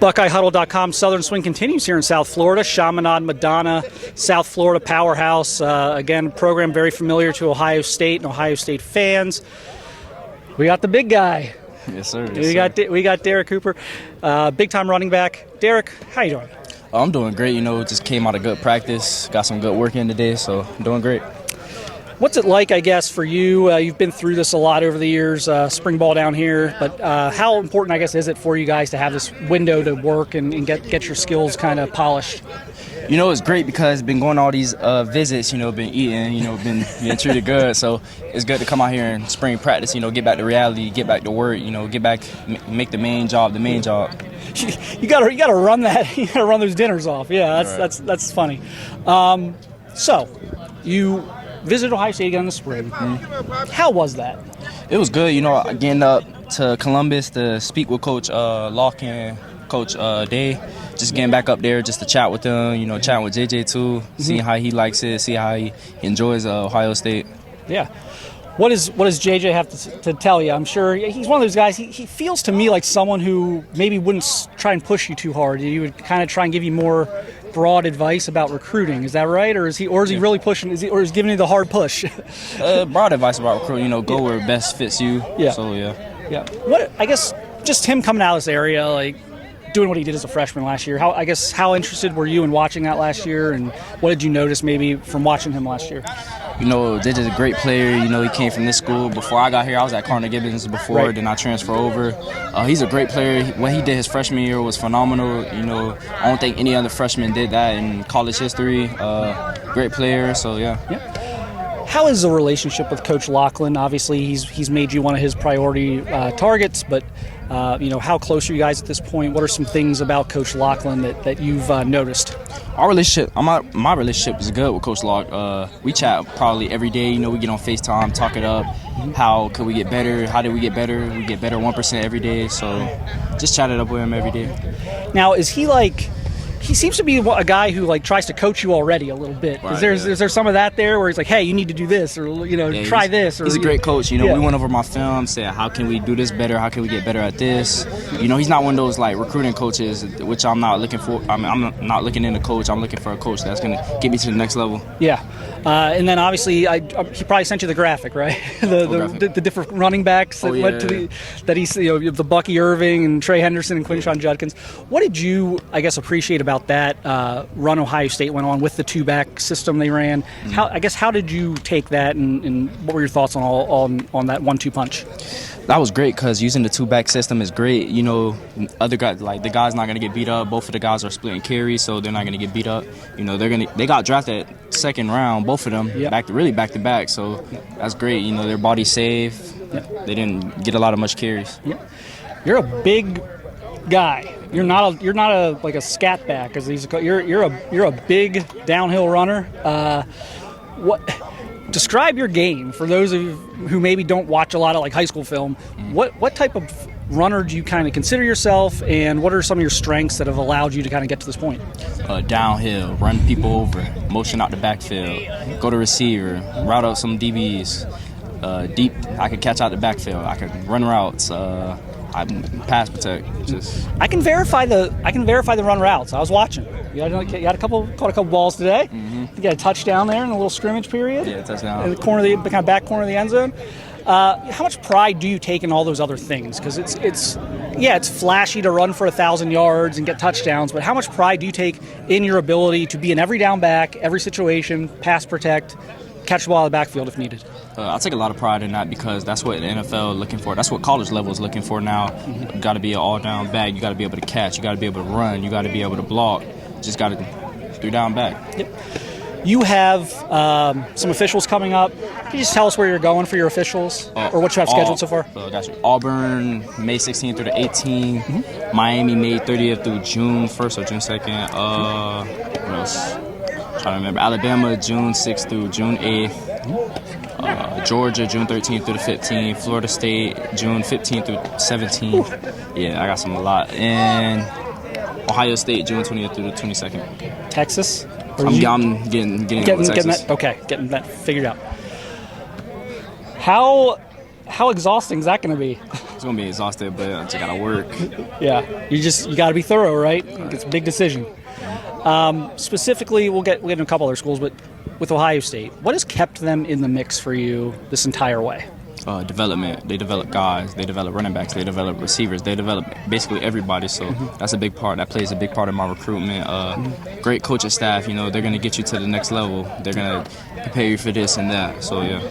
BuckeyeHuddle.com. Southern Swing continues here in South Florida. Chaminade Madonna, South Florida powerhouse. Again, program very familiar to Ohio State and Ohio State fans. We got the big guy. Yes, sir. We got Derrek Cooper, big-time running back. Derrek, how you doing? I'm doing great. Just came out of good practice. Got some good work in today, so I'm doing great. What's it like, I guess, for you? You've been through this a lot over the years, spring ball down here, but how important, I guess, is it for you guys to have this window to work and get your skills kind of polished? It's great because I've been going all these visits, been eating, been being treated good. So it's good to come out here and spring practice, get back to reality, get back to work, get back, make the main job the main job. You gotta run that. You gotta run those dinners off. Yeah, that's funny. So you visited Ohio State again in the spring. Mm-hmm. How was that? It was good. Getting up to Columbus to speak with Coach Locke and Coach Day. Just getting back up there just to chat with them, chatting with JJ too, seeing how he likes it, see how he enjoys Ohio State. Yeah. What does JJ have to tell you? I'm sure he's one of those guys. He feels to me like someone who maybe wouldn't try and push you too hard. He would kind of try and give you more broad advice about recruiting. Is that right, or is he really pushing? Is he giving you the hard push? Broad advice about recruiting. Go where best fits you. Yeah. So yeah. What I guess just him coming out of this area, like doing what he did as a freshman last year. How interested were you in watching that last year, and what did you notice maybe from watching him last year? JJ's a great player. He came from this school. Before I got here, I was at Cardinal Gibbons before, right. Then I transferred over. He's a great player. What he did his freshman year was phenomenal. I don't think any other freshman did that in college history. Great player, so yeah. How is the relationship with Coach Lachlan? Obviously, he's made you one of his priority targets, but how close are you guys at this point? What are some things about Coach Lachlan that you've noticed? Our relationship, my relationship is good with Coach Locke. We chat probably every day. We get on FaceTime, talk it up. How could we get better? How did we get better? We get better 1% every day. So just chat it up with him every day. Now, is he like? He seems to be a guy who tries to coach you already a little bit. Right, is there some of that there where he's like, hey, you need to do this, or try this? Or, he's a great coach. We went over my film, said how can we do this better? How can we get better at this? He's not one of those recruiting coaches, which I'm not looking for. I'm not looking in a coach. I'm looking for a coach that's gonna get me to the next level. Yeah, and then obviously he probably sent you the graphic, right? the different running backs that went to the Bucky Irving and Trey Henderson and Quinshon Judkins. What did you, I guess, appreciate about that run Ohio State went on with the two-back system they ran? Mm-hmm. How did you take that, and what were your thoughts on that 1-2 punch? That was great because using the two-back system is great. Other guys, the guy's not going to get beat up. Both of the guys are splitting carries, so they're not going to get beat up. They got drafted second round, both of them, back to back. So that's great. Their body's safe. Yep. They didn't get a lot of much carries. Yep. You're a big guy. You're not a scat back, as you're a big downhill runner. Describe your game for those of you who maybe don't watch a lot of high school film. What type of runner do you kind of consider yourself, and what are some of your strengths that have allowed you to kind of get to this point? Downhill, run people over, motion out the backfield, go to receiver, route out some DBs, deep. I can catch out the backfield. I can run routes. I pass protect. I can verify the run routes. I was watching. You had caught a couple balls today. Mm-hmm. You got a touchdown there in a little scrimmage period. Yeah, touchdown. In the corner of the kind of back corner of the end zone. How much pride do you take in all those other things? Because it's flashy to run for 1,000 yards and get touchdowns, but how much pride do you take in your ability to be an every down back, every situation, pass protect, catch the ball out of the backfield if needed? I take a lot of pride in that because that's what the NFL is looking for. That's what college level is looking for now. Mm-hmm. You got to be an all-down back. You got to be able to catch. You got to be able to run. You got to be able to block. Just got to 3-down back. Yep. You have some officials coming up. Can you just tell us where you're going for your officials, or what you have scheduled so far? Got you. Auburn, May 16th through the 18th. Mm-hmm. Miami, May 30th through June 1st or June 2nd. What else? I'm trying to remember. Alabama, June 6th through June 8th. Georgia, June 13th through the 15th. Florida State, June 15th through 17th. Yeah, I got a lot. And Ohio State, June 20th through the 22nd. Texas? I'm getting that figured out. How exhausting is that going to be? It's gonna be exhausted, but I just gotta work. Yeah, you got to be thorough, right? It's a big decision. Specifically, we'll get into a couple other schools, but with Ohio State, what has kept them in the mix for you this entire way? Development. They develop guys. They develop running backs. They develop receivers. They develop basically everybody. So that's a big part. That plays a big part in my recruitment. Great coaching staff. You know, they're gonna get you to the next level. They're gonna prepare you for this and that. So yeah.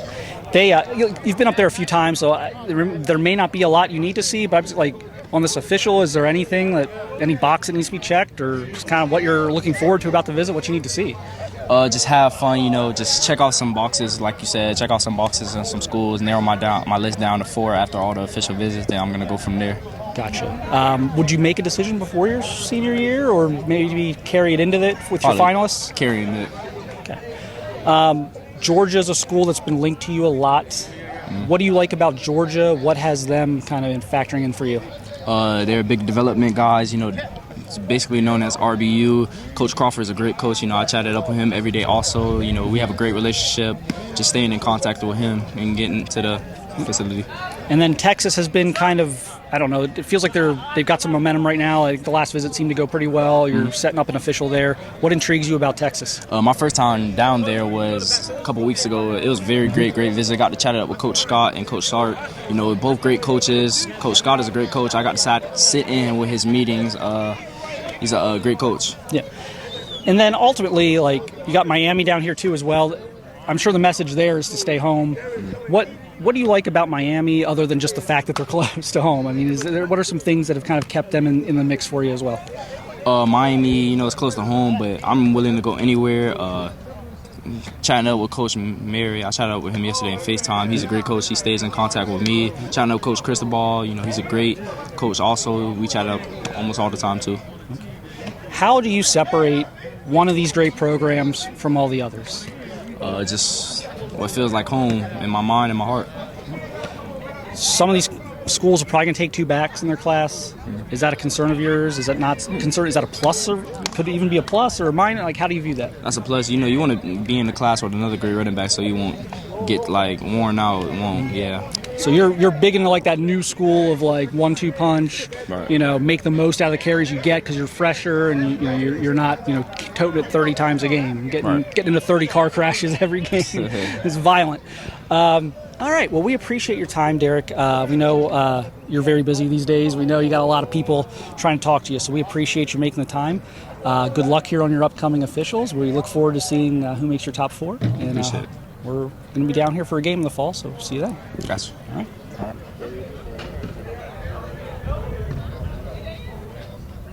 You've been up there a few times, so there may not be a lot you need to see, but I'm just like, on this official, is there any box that needs to be checked, or just kind of what you're looking forward to about the visit, what you need to see? Just have fun, you know, just check off some boxes, like you said, check off some boxes in some schools, narrow my list down to 4 after all the official visits, then I'm going to go from there. Gotcha. Would you make a decision before your senior year, or maybe carry it into it with your finalists? Carrying it. Okay. Georgia's a school that's been linked to you a lot. What do you like about Georgia? What has them kind of factoring in for you? They're big development guys, you know, it's basically known as RBU. Coach Crawford is a great coach. You know, I chatted up with him every day also. You know, we have a great relationship, just staying in contact with him and getting to the facility. And then Texas has been kind of, I don't know, it feels like they've got some momentum right now. Like the last visit seemed to go pretty well. You're setting up an official there. What intrigues you about Texas? My first time down there was a couple weeks ago. It was a very great visit. Got to chat it up with Coach Scott and Coach Sark. You know, both great coaches. Coach Scott is a great coach. I got to sit in with his meetings. He's a great coach. Yeah. And then ultimately, like, you got Miami down here too as well. I'm sure the message there is to stay home. What do you like about Miami other than just the fact that they're close to home? I mean, what are some things that have kind of kept them in the mix for you as well? Miami, you know, it's close to home, but I'm willing to go anywhere. Chatting up with Coach Mary, I chatted up with him yesterday in FaceTime. He's a great coach. He stays in contact with me. Chatting up with Coach Cristobal, you know, he's a great coach also. We chat up almost all the time too. How do you separate one of these great programs from all the others? Just what feels like home in my mind and my heart. Some of these schools are probably going to take 2 backs in their class. Is that a concern of yours? Is that not a concern? Is that a plus, or could it even be a plus or a minus? Like, how do you view that? That's a plus. You know, you want to be in the class with another great running back so you won't get like worn out. So you're big into like that new school of like 1-2 punch. Right. You know, make the most out of the carries you get because you're fresher and you know you're not toting it 30 times a game, getting into 30 car crashes every game. It's violent. All right. Well, we appreciate your time, Derrek. We know you're very busy these days. We know you got a lot of people trying to talk to you, so we appreciate you making the time. Good luck here on your upcoming officials. We look forward to seeing who makes your top 4. And appreciate it. we're going to be down here for a game in the fall, so see you then. Gotcha. All right.